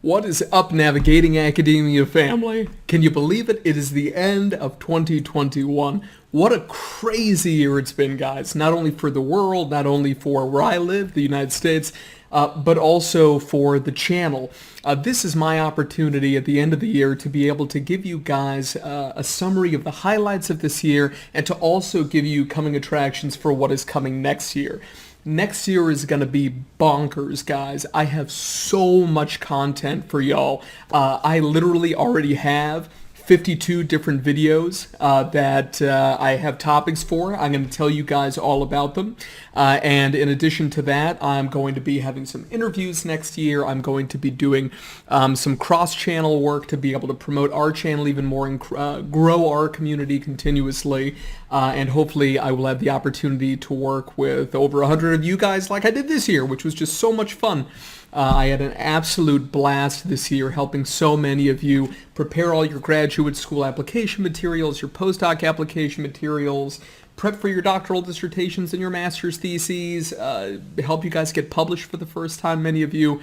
What is up, Navigating Academia family? Can you believe it? It is the end of 2021. What a crazy year it's been, guys. Not only for the world, not only for where I live, the United States, but also for the channel. This is my opportunity at the end of the year to be able to give you guys a summary of the highlights of this year and to also give you coming attractions for what is coming next year. Next year is going to be bonkers, guys. I have so much content for y'all. I literally already have 52 different videos that I have topics for. I'm going to tell you guys all about them. And in addition to that, I'm going to be having some interviews next year. I'm going to be doing some cross-channel work to be able to promote our channel even more and grow our community continuously. And hopefully I will have the opportunity to work with over 100 of you guys like I did this year, which was just so much fun. I had an absolute blast this year helping so many of you prepare all your graduate school application materials, your postdoc application materials, prep for your doctoral dissertations and your master's theses, help you guys get published for the first time, many of you.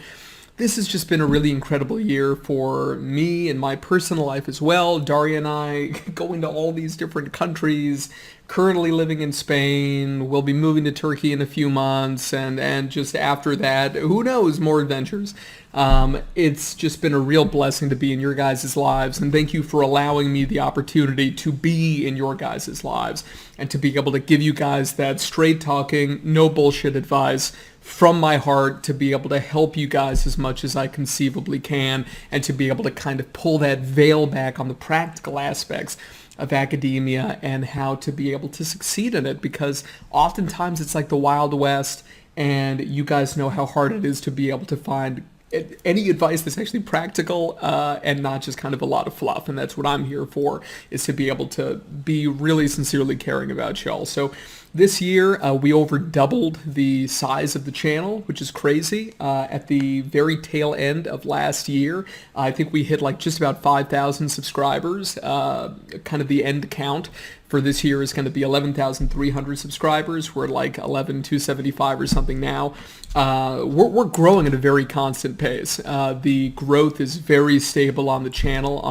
This has just been a really incredible year for me and my personal life as well. Daria and I going to all these different countries, currently living in Spain. We'll be moving to Turkey in a few months, and just after that, who knows, more adventures. It's just been a real blessing to be in your guys' lives, and thank you for allowing me the opportunity to be in your guys' lives and to be able to give you guys that straight talking, no bullshit advice from my heart, to be able to help you guys as much as I conceivably can, and to be able to kind of pull that veil back on the practical aspects of academia and how to be able to succeed in it, because oftentimes it's like the Wild West, and you guys know how hard it is to be able to find any advice that's actually practical and not just kind of a lot of fluff. And that's what I'm here for, is to be able to be really sincerely caring about y'all. So this year we over doubled the size of the channel, which is crazy. At the very tail end of last year, I think we hit like just about 5,000 subscribers. Kind of the end count for this year is going to be 11,300 subscribers. We're like 11,275 or something now. We're growing at a very constant pace. The growth is very stable on the channel.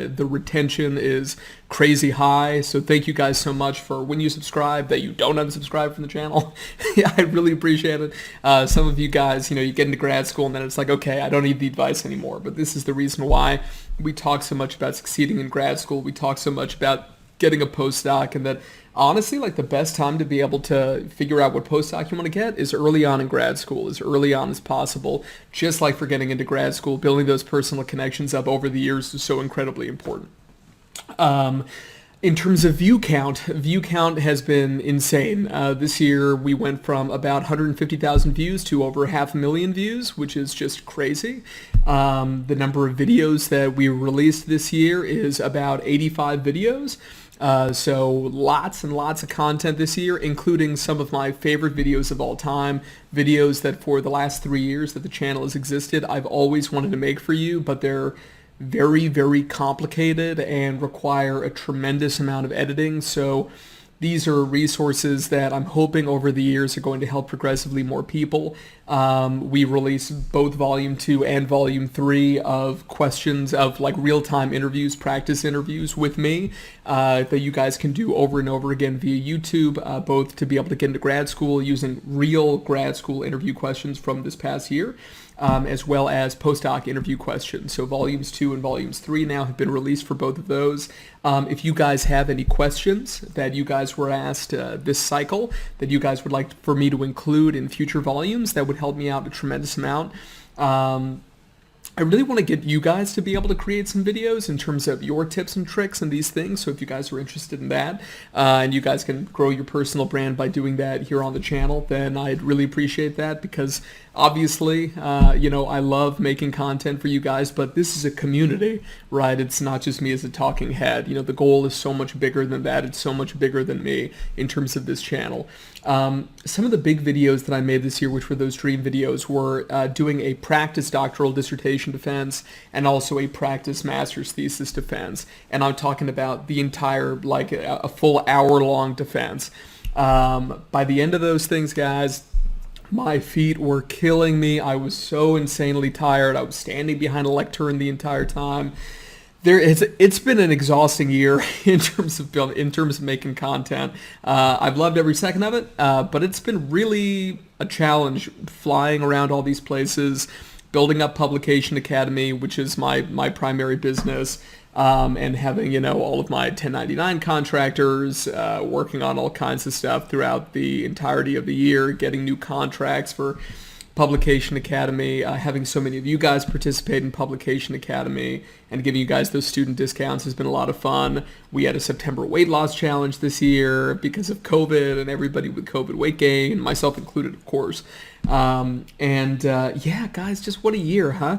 The retention is crazy high. So thank you guys so much for when you subscribe that you don't unsubscribe from the channel. Yeah, I really appreciate it. Some of you guys, you get into grad school and then it's like, okay, I don't need the advice anymore. But this is the reason why we talk so much about succeeding in grad school. We talk so much about getting a postdoc, and that honestly, like, the best time to be able to figure out what postdoc you want to get is early on in grad school, as early on as possible. Just like for getting into grad school, building those personal connections up over the years is so incredibly important. In terms of view count has been insane. This year we went from about 150,000 views to over 500,000 views, which is just crazy. The number of videos that we released this year is about 85 videos. So lots and lots of content this year, including some of my favorite videos of all time, videos that for the last 3 years that the channel has existed, I've always wanted to make for you, but they're very, very complicated and require a tremendous amount of editing. So these are resources that I'm hoping over the years are going to help progressively more people. We released both Volume 2 and Volume 3 of questions of like real-time interviews, practice interviews with me that you guys can do over and over again via YouTube, both to be able to get into grad school using real grad school interview questions from this past year, as well as postdoc interview questions. So Volumes 2 and Volumes 3 now have been released for both of those. If you guys have any questions that you guys were asked this cycle that you guys would like for me to include in future volumes, that would help me out a tremendous amount. I really want to get you guys to be able to create some videos in terms of your tips and tricks and these things. So if you guys are interested in that, and you guys can grow your personal brand by doing that here on the channel, then I'd really appreciate that, because obviously, I love making content for you guys, but this is a community, right? It's not just me as a talking head. The goal is so much bigger than that. It's so much bigger than me in terms of this channel. Some of the big videos that I made this year, which were those dream videos, were doing a practice doctoral dissertation defense and also a practice master's thesis defense. And I'm talking about the entire, like a full hour-long defense. By the end of those things, guys, My feet were killing me. I was so insanely tired. I was standing behind a lectern the entire time. It's been an exhausting year in terms of making content. I've loved every second of it, but it's been really a challenge flying around all these places, building up Publication Academy, which is my primary business, and having all of my 1099 contractors working on all kinds of stuff throughout the entirety of the year, getting new contracts for Publication Academy, having so many of you guys participate in Publication Academy and giving you guys those student discounts has been a lot of fun. We had a September weight loss challenge this year because of COVID and everybody with COVID weight gain, myself included, of course. Yeah, guys, just what a year, huh?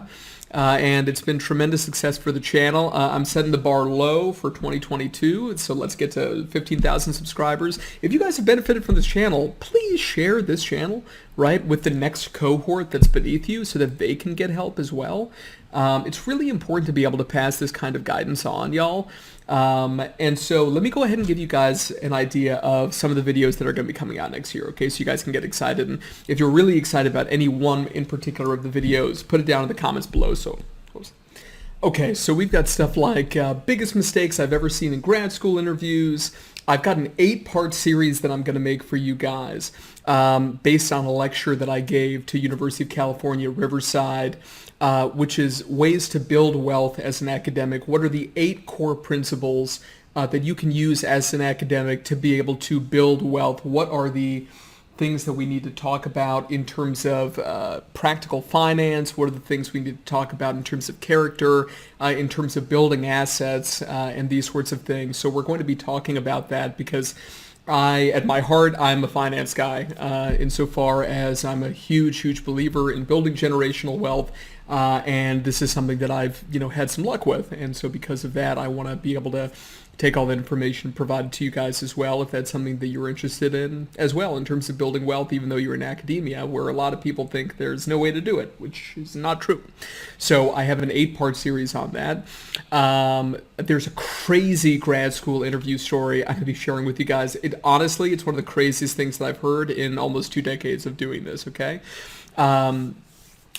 And it's been tremendous success for the channel. I'm setting the bar low for 2022, so let's get to 15,000 subscribers. If you guys have benefited from this channel, please share this channel, right, with the next cohort that's beneath you so that they can get help as well. It's really important to be able to pass this kind of guidance on, y'all. And so let me go ahead and give you guys an idea of some of the videos that are going to be coming out next year, okay? So you guys can get excited. And if you're really excited about any one in particular of the videos, put it down in the comments below. Okay, so we've got stuff like biggest mistakes I've ever seen in grad school interviews. I've got an 8-part series that I'm going to make for you guys based on a lecture that I gave to University of California, Riverside, which is ways to build wealth as an academic. What are the 8 core principles that you can use as an academic to be able to build wealth? What are the things that we need to talk about in terms of practical finance? What are the things we need to talk about in terms of character, in terms of building assets, and these sorts of things? So we're going to be talking about that because at my heart, I'm a finance guy, insofar as I'm a huge believer in building generational wealth, and this is something that I've, had some luck with, and so because of that, I want to be able to take all that information provided to you guys as well, if that's something that you're interested in as well, in terms of building wealth, even though you're in academia, where a lot of people think there's no way to do it, which is not true. So I have an 8-part series on that. There's a crazy grad school interview story I'm going to be sharing with you guys. Honestly, it's one of the craziest things that I've heard in almost 2 decades of doing this, okay?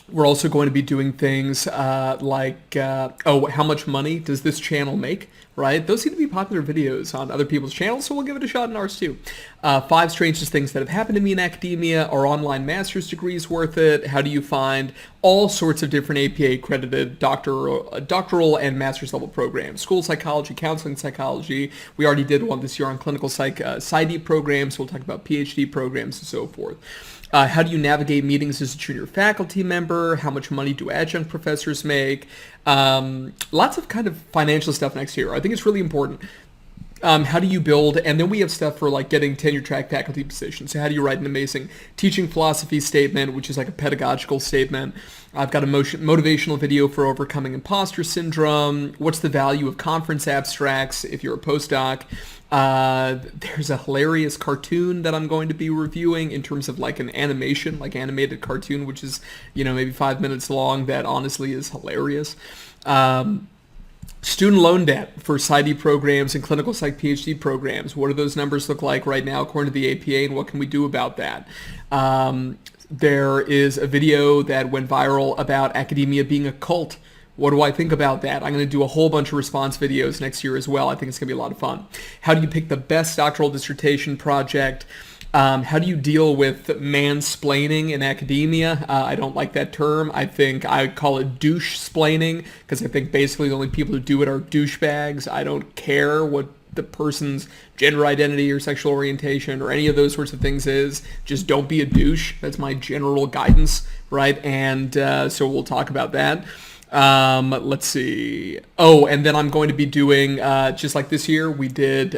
We're also going to be doing things like, how much money does this channel make, right? Those seem to be popular videos on other people's channels, so we'll give it a shot in ours too. 5 strangest things that have happened to me in academia. Are online master's degrees worth it? How do you find all sorts of different APA-accredited doctoral and master's level programs? School psychology, counseling psychology. We already did one this year on clinical PsyD programs, so we'll talk about PhD programs and so forth. How do you navigate meetings as a junior faculty member? How much money do adjunct professors make? Lots of kind of financial stuff next year. I think it's really important. How do you build? And then we have stuff for like getting tenure track faculty positions. So how do you write an amazing teaching philosophy statement, which is like a pedagogical statement? I've got a motivational video for overcoming imposter syndrome. What's the value of conference abstracts if you're a postdoc? There's a hilarious cartoon that I'm going to be reviewing in terms of like an animation, like animated cartoon, which is, maybe 5 minutes long. That honestly is hilarious. Student loan debt for PsyD programs and clinical psych PhD programs. What do those numbers look like right now according to the APA, and what can we do about that? There is a video that went viral about academia being a cult. What do I think about that? I'm going to do a whole bunch of response videos next year as well. I think it's going to be a lot of fun. How do you pick the best doctoral dissertation project? How do you deal with mansplaining in academia? I don't like that term. I think I call it douche-splaining because I think basically the only people who do it are douchebags. I don't care what the person's gender identity or sexual orientation or any of those sorts of things is. Just don't be a douche. That's my general guidance, right? And so we'll talk about that. Let's see. Oh, and then I'm going to be doing, just like this year, we did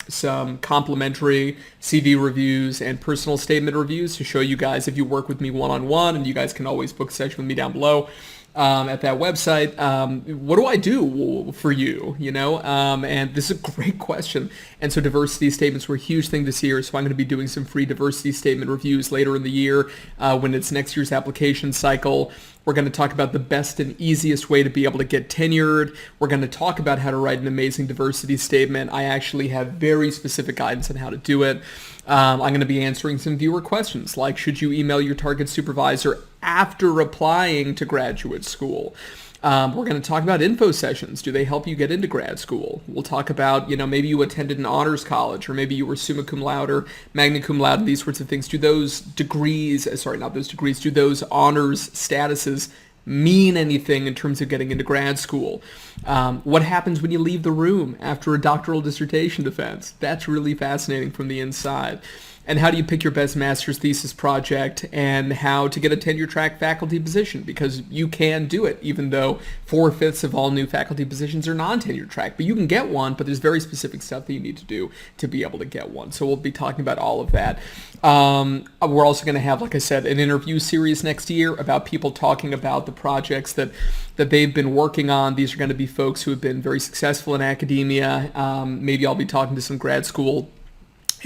some complimentary CV reviews and personal statement reviews to show you guys if you work with me one-on-one, and you guys can always book a session with me down below at that website. What do I do for you, and this is a great question. And so diversity statements were a huge thing this year, so I'm going to be doing some free diversity statement reviews later in the year when it's next year's application cycle. We're going to talk about the best and easiest way to be able to get tenured. We're going to talk about how to write an amazing diversity statement. I actually have very specific guidance on how to do it. I'm going to be answering some viewer questions, like should you email your target supervisor after applying to graduate school? We're going to talk about info sessions. Do they help you get into grad school? We'll talk about, maybe you attended an honors college, or maybe you were summa cum laude or magna cum laude, and these sorts of things. Do those degrees, do those honors statuses mean anything in terms of getting into grad school? What happens when you leave the room after a doctoral dissertation defense? That's really fascinating from the inside. And how do you pick your best master's thesis project, and how to get a tenure track faculty position, because you can do it, even though 4/5 of all new faculty positions are non-tenure track. But you can get one, but there's very specific stuff that you need to do to be able to get one. So we'll be talking about all of that. We're also going to have, like I said, an interview series next year about people talking about the projects that they've been working on. These are going to be folks who have been very successful in academia. Maybe I'll be talking to some grad school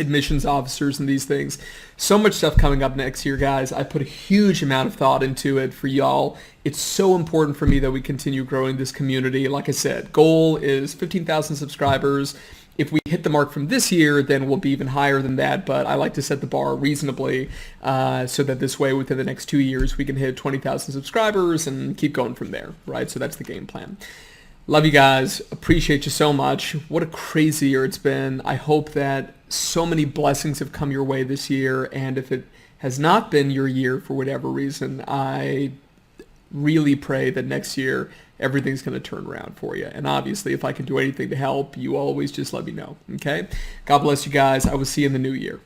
admissions officers and these things. So much stuff coming up next year, guys. I put a huge amount of thought into it for y'all. It's so important for me that we continue growing this community. Like I said, goal is 15,000 subscribers. If we hit the mark from this year, then we'll be even higher than that, but I like to set the bar reasonably so that this way within the next 2 years we can hit 20,000 subscribers and keep going from there, right? So that's the game plan. Love you guys. Appreciate you so much. What a crazy year it's been. I hope that so many blessings have come your way this year, and if it has not been your year for whatever reason, I really pray that next year everything's going to turn around for you. And obviously, if I can do anything to help, you always just let me know, okay? God bless you guys. I will see you in the new year.